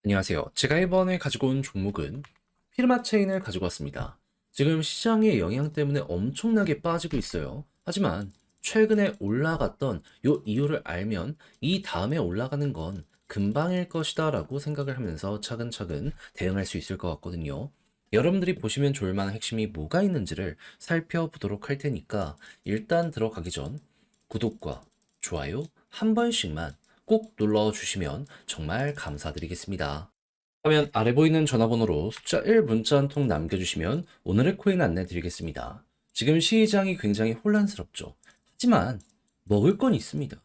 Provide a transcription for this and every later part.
안녕하세요. 제가 이번에 가지고 온 종목은 피르마 체인을 가지고 왔습니다. 지금 시장의 영향 때문에 엄청나게 빠지고 있어요. 하지만 최근에 올라갔던 요 이유를 알면 이 다음에 올라가는 건 금방일 것이다 라고 생각을 하면서 차근차근 대응할 수 있을 것 같거든요. 여러분들이 보시면 좋을 만한 핵심이 뭐가 있는지를 살펴보도록 할 테니까 일단 들어가기 전 구독과 좋아요 한 번씩만 꼭 눌러주시면 정말 감사드리겠습니다. 화면 아래 보이는 전화번호로 숫자 1 문자 한 통 남겨주시면 오늘의 코인 안내 드리겠습니다. 지금 시장이 굉장히 혼란스럽죠. 하지만 먹을 건 있습니다.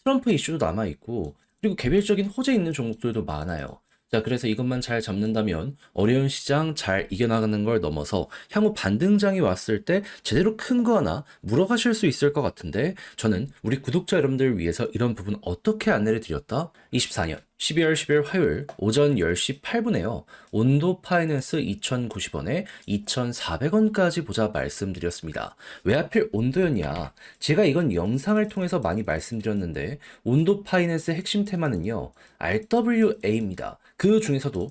트럼프 이슈도 남아있고 그리고 개별적인 호재 있는 종목들도 많아요. 자, 그래서 이것만 잘 잡는다면 어려운 시장 잘 이겨나가는 걸 넘어서 향후 반등장이 왔을 때 제대로 큰 거 하나 물어가실 수 있을 것 같은데 저는 우리 구독자 여러분들을 위해서 이런 부분 어떻게 안내를 드렸다? 24년 12월 10일 화요일 오전 10시 8분에요. 온도 파이낸스 2,090원에 2,400원까지 보자 말씀드렸습니다. 왜 하필 온도였냐? 제가 이건 영상을 통해서 많이 말씀드렸는데 온도 파이낸스의 핵심 테마는요. RWA입니다. 그 중에서도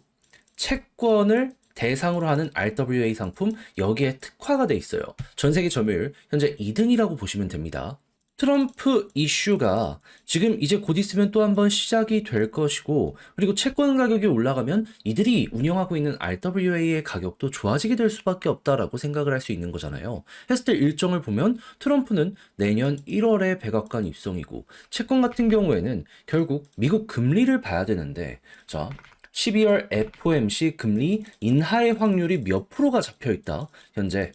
채권을 대상으로 하는 RWA 상품 여기에 특화가 돼 있어요. 전 세계 점유율 현재 2등이라고 보시면 됩니다. 트럼프 이슈가 지금 이제 곧 있으면 또 한 번 시작이 될 것이고, 그리고 채권 가격이 올라가면 이들이 운영하고 있는 RWA의 가격도 좋아지게 될 수밖에 없다라고 생각을 할 수 있는 거잖아요. 했을 때 일정을 보면 트럼프는 내년 1월에 백악관 입성이고, 채권 같은 경우에는 결국 미국 금리를 봐야 되는데, 자, 12월 FOMC 금리 인하의 확률이 몇 프로가 잡혀 있다. 현재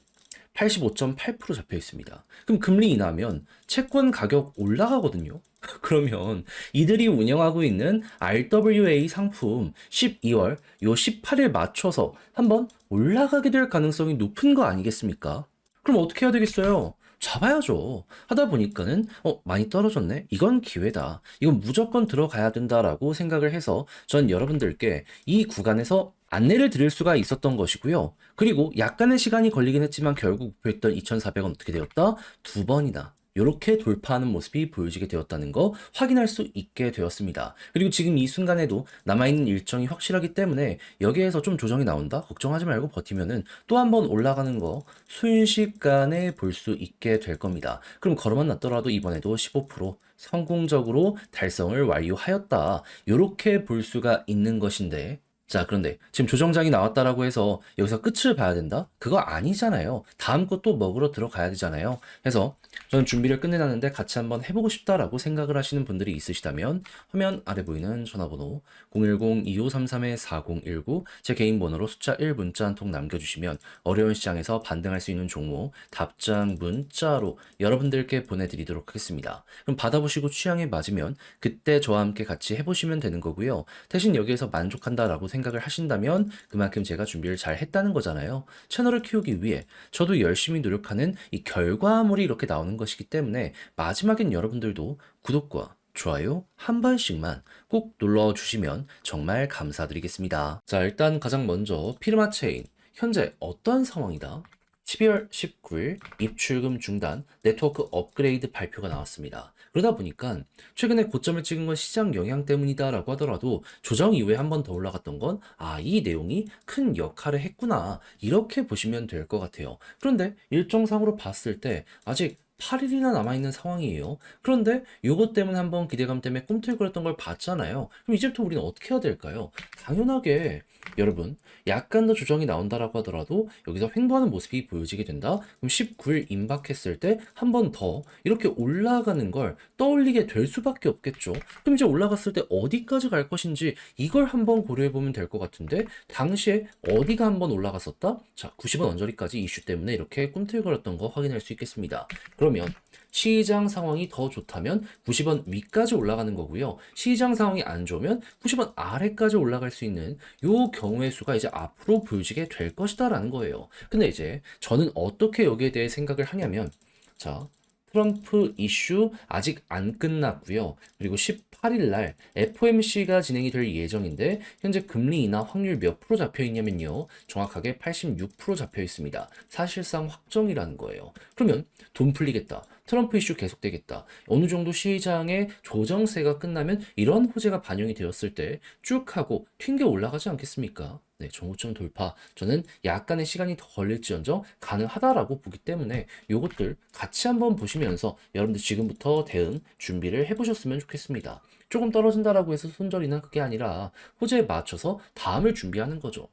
85.8% 잡혀 있습니다. 그럼 금리 인하면 채권 가격 올라가거든요. 그러면 이들이 운영하고 있는 RWA 상품 12월 요 18일 맞춰서 한번 올라가게 될 가능성이 높은 거 아니겠습니까? 그럼 어떻게 해야 되겠어요? 잡아야죠. 하다 보니까는 많이 떨어졌네. 이건 기회다. 이건 무조건 들어가야 된다라고 생각을 해서 전 여러분들께 이 구간에서 안내를 드릴 수가 있었던 것이고요. 그리고 약간의 시간이 걸리긴 했지만 결국 목표했던 2,400원 어떻게 되었다? 두 번이나 이렇게 돌파하는 모습이 보여지게 되었다는 거 확인할 수 있게 되었습니다. 그리고 지금 이 순간에도 남아있는 일정이 확실하기 때문에 여기에서 좀 조정이 나온다? 걱정하지 말고 버티면은 또 한 번 올라가는 거 순식간에 볼 수 있게 될 겁니다. 그럼 걸어만 놨더라도 이번에도 15% 성공적으로 달성을 완료하였다. 이렇게 볼 수가 있는 것인데 자, 그런데 지금 조정장이 나왔다라고 해서 여기서 끝을 봐야 된다? 그거 아니잖아요. 다음 것도 먹으러 들어가야 되잖아요. 그래서 저는 준비를 끝내놨는데 같이 한번 해보고 싶다라고 생각을 하시는 분들이 있으시다면 화면 아래 보이는 전화번호 010-2533-4019 제 개인 번호로 숫자 1 문자 한 통 남겨주시면 어려운 시장에서 반등할 수 있는 종목 답장 문자로 여러분들께 보내드리도록 하겠습니다. 그럼 받아보시고 취향에 맞으면 그때 저와 함께 같이 해보시면 되는 거고요. 대신 여기에서 만족한다라고 생각을 하신다면 그만큼 제가 준비를 잘 했다는 거잖아요. 채널을 키우기 위해 저도 열심히 노력하는 이 결과물이 이렇게 나오는 것이기 때문에 마지막엔 여러분들도 구독과 좋아요 한 번씩만 꼭 눌러주시면 정말 감사드리겠습니다. 자, 일단 가장 먼저 피르마 체인 현재 어떤 상황이다? 12월 19일 입출금 중단 네트워크 업그레이드 발표가 나왔습니다. 그러다 보니까 최근에 고점을 찍은 건 시장 영향 때문이다라고 하더라도 조정 이후에 한 번 더 올라갔던 건 이 내용이 큰 역할을 했구나. 이렇게 보시면 될 것 같아요. 그런데 일정상으로 봤을 때 아직 8일이나 남아있는 상황이에요. 그런데 이것 때문에 한번 기대감 때문에 꿈틀거렸던 걸 봤잖아요. 그럼 이제부터 우리는 어떻게 해야 될까요? 당연하게 여러분 약간 더 조정이 나온다라고 하더라도 여기서 횡보하는 모습이 보여지게 된다. 그럼 19일 임박했을 때 한 번 더 이렇게 올라가는 걸 떠올리게 될 수밖에 없겠죠. 그럼 이제 올라갔을 때 어디까지 갈 것인지 이걸 한번 고려해 보면 될 것 같은데 당시에 어디가 한번 올라갔었다? 자, 90원 언저리까지 이슈 때문에 이렇게 꿈틀거렸던 거 확인할 수 있겠습니다. 그러면 시장 상황이 더 좋다면 90원 위까지 올라가는 거고요. 시장 상황이 안 좋으면 90원 아래까지 올라갈 수 있는 요 경우의 수가 이제 앞으로 보여지게 될 것이다라는 거예요. 근데 이제 저는 어떻게 여기에 대해 생각을 하냐면 자, 트럼프 이슈 아직 안 끝났고요. 그리고 18일 날 FOMC가 진행이 될 예정인데 현재 금리 인하 확률 몇 프로 잡혀 있냐면요. 정확하게 86% 잡혀 있습니다. 사실상 확정이라는 거예요. 그러면 돈 풀리겠다. 트럼프 이슈 계속되겠다. 어느 정도 시장의 조정세가 끝나면 이런 호재가 반영이 되었을 때 쭉 하고 튕겨 올라가지 않겠습니까? 네, 정고점 돌파. 저는 약간의 시간이 더 걸릴지언정 가능하다라고 보기 때문에 요것들 같이 한번 보시면서 여러분들 지금부터 대응 준비를 해보셨으면 좋겠습니다. 조금 떨어진다라고 해서 손절이나 그게 아니라 호재에 맞춰서 다음을 준비하는 거죠.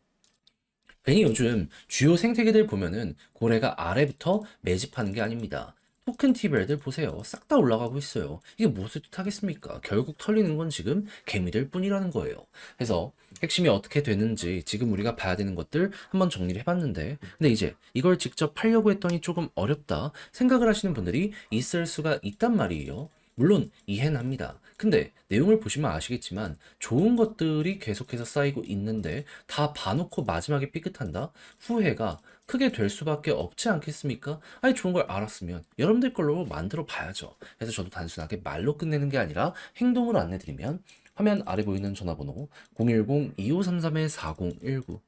괜히 요즘 주요 생태계들 보면은 고래가 아래부터 매집하는 게 아닙니다. 토큰 티벨들 보세요. 싹 다 올라가고 있어요. 이게 무엇을 뜻하겠습니까? 결국 털리는 건 지금 개미들 뿐이라는 거예요. 그래서 핵심이 어떻게 되는지 지금 우리가 봐야 되는 것들 한번 정리를 해봤는데, 근데 이제 이걸 직접 팔려고 했더니 조금 어렵다 생각을 하시는 분들이 있을 수가 있단 말이에요. 물론 이해는 합니다. 근데 내용을 보시면 아시겠지만 좋은 것들이 계속해서 쌓이고 있는데 다 봐놓고 마지막에 삐끗한다? 후회가 크게 될 수밖에 없지 않겠습니까? 아니 좋은 걸 알았으면 여러분들 걸로 만들어 봐야죠. 그래서 저도 단순하게 말로 끝내는 게 아니라 행동으로 안내드리면 화면 아래 보이는 전화번호 010-2533-4019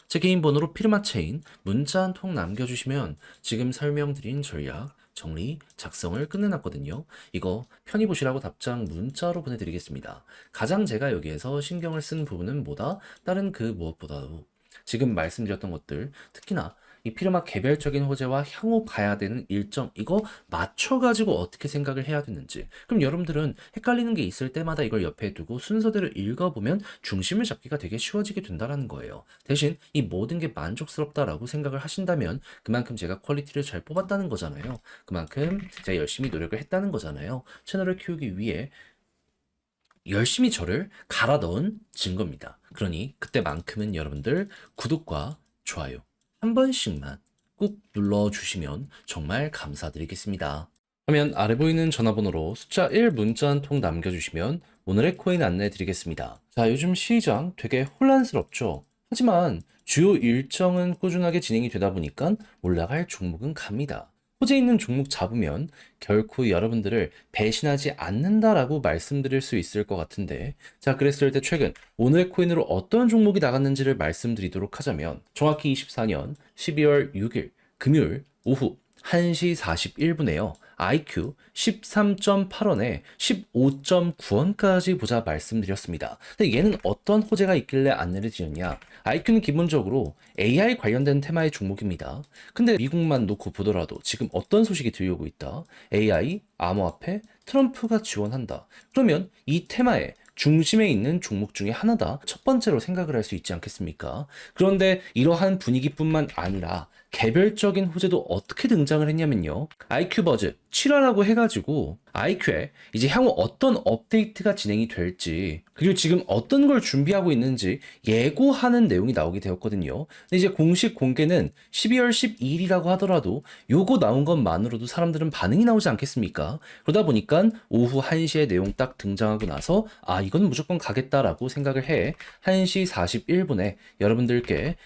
제 개인 번호로 피르마체인 문자 한 통 남겨주시면 지금 설명드린 전략 정리, 작성을 끝내놨거든요. 이거 편히 보시라고 답장 문자로 보내드리겠습니다. 가장 제가 여기에서 신경을 쓴 부분은 뭐다? 다른 그 무엇보다도 지금 말씀드렸던 것들, 특히나 이 피르마 개별적인 호재와 향후 가야 되는 일정, 이거 맞춰가지고 어떻게 생각을 해야 되는지. 그럼 여러분들은 헷갈리는 게 있을 때마다 이걸 옆에 두고 순서대로 읽어보면 중심을 잡기가 되게 쉬워지게 된다는 거예요. 대신 이 모든 게 만족스럽다라고 생각을 하신다면 그만큼 제가 퀄리티를 잘 뽑았다는 거잖아요. 그만큼 제가 열심히 노력을 했다는 거잖아요. 채널을 키우기 위해 열심히 저를 갈아 넣은 증거입니다. 그러니 그때만큼은 여러분들 구독과 좋아요 한 번씩만 꾹 눌러주시면 정말 감사드리겠습니다. 화면 아래 보이는 전화번호로 숫자 1 문자 한 통 남겨주시면 오늘의 코인 안내 드리겠습니다. 자, 요즘 시장 되게 혼란스럽죠? 하지만 주요 일정은 꾸준하게 진행이 되다 보니까 올라갈 종목은 갑니다. 호재 있는 종목 잡으면 결코 여러분들을 배신하지 않는다라고 말씀드릴 수 있을 것 같은데, 자, 그랬을 때 최근 오늘의 코인으로 어떤 종목이 나갔는지를 말씀드리도록 하자면 정확히 24년 12월 6일 금요일 오후 1시 41분에요. IQ 13.8원에 15.9원까지 보자 말씀드렸습니다. 근데 얘는 어떤 호재가 있길래 안내를 드렸냐? IQ는 기본적으로 AI 관련된 테마의 종목입니다. 근데 미국만 놓고 보더라도 지금 어떤 소식이 들려오고 있다? AI, 암호화폐, 트럼프가 지원한다. 그러면 이 테마에 중심에 있는 종목 중에 하나다. 첫 번째로 생각을 할 수 있지 않겠습니까? 그런데 이러한 분위기뿐만 아니라 개별적인 호재도 어떻게 등장을 했냐면요. IQ 버즈 7화라고 해가지고 IQ에 이제 향후 어떤 업데이트가 진행이 될지, 그리고 지금 어떤 걸 준비하고 있는지 예고하는 내용이 나오게 되었거든요. 근데 이제 공식 공개는 12월 12일이라고 하더라도 요거 나온 것만으로도 사람들은 반응이 나오지 않겠습니까? 그러다 보니까 오후 1시에 내용 딱 등장하고 나서 아, 이건 무조건 가겠다라고 생각을 해 1시 41분에 여러분들께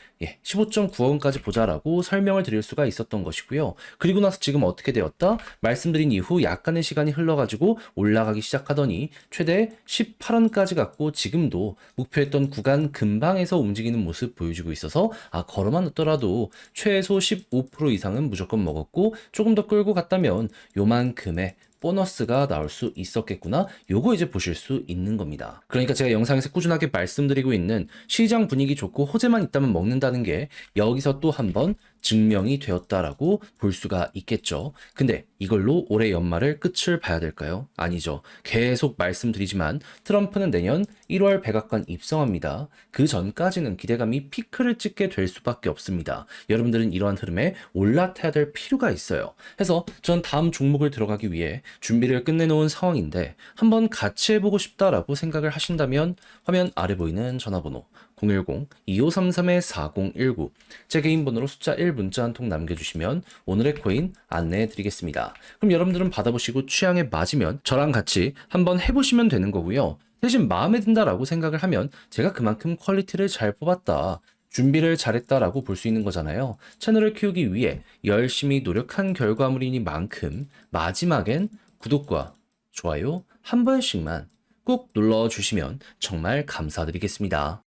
15.9원까지 보자라고 설명을 드릴 수가 있었던 것이고요. 그리고 나서 지금 어떻게 되었다? 말씀드린 이후 약간의 시간이 흘러가지고 올라가기 시작하더니 최대 18원까지 갔고 지금도 목표했던 구간 근방에서 움직이는 모습 보여주고 있어서 아, 걸어만 넣더라도 최소 15% 이상은 무조건 먹었고 조금 더 끌고 갔다면 요만큼의 보너스가 나올 수 있었겠구나. 요거 이제 보실 수 있는 겁니다. 그러니까 제가 영상에서 꾸준하게 말씀드리고 있는 시장 분위기 좋고 호재만 있다면 먹는다는 게 여기서 또 한번 증명이 되었다라고 볼 수가 있겠죠. 근데 이걸로 올해 연말을 끝을 봐야 될까요? 아니죠. 계속 말씀드리지만 트럼프는 내년 1월 백악관 입성합니다. 그 전까지는 기대감이 피크를 찍게 될 수밖에 없습니다. 여러분들은 이러한 흐름에 올라타야 될 필요가 있어요. 그래서 전 다음 종목을 들어가기 위해 준비를 끝내놓은 상황인데 한번 같이 해보고 싶다라고 생각을 하신다면 화면 아래 보이는 전화번호 010-2533-4019 제 개인 번호로 숫자 1 문자 한 통 남겨주시면 오늘의 코인 안내해 드리겠습니다. 그럼 여러분들은 받아보시고 취향에 맞으면 저랑 같이 한번 해보시면 되는 거고요. 대신 마음에 든다라고 생각을 하면 제가 그만큼 퀄리티를 잘 뽑았다, 준비를 잘했다라고 볼 수 있는 거잖아요. 채널을 키우기 위해 열심히 노력한 결과물이니만큼 마지막엔 구독과 좋아요 한 번씩만 꾹 눌러주시면 정말 감사드리겠습니다.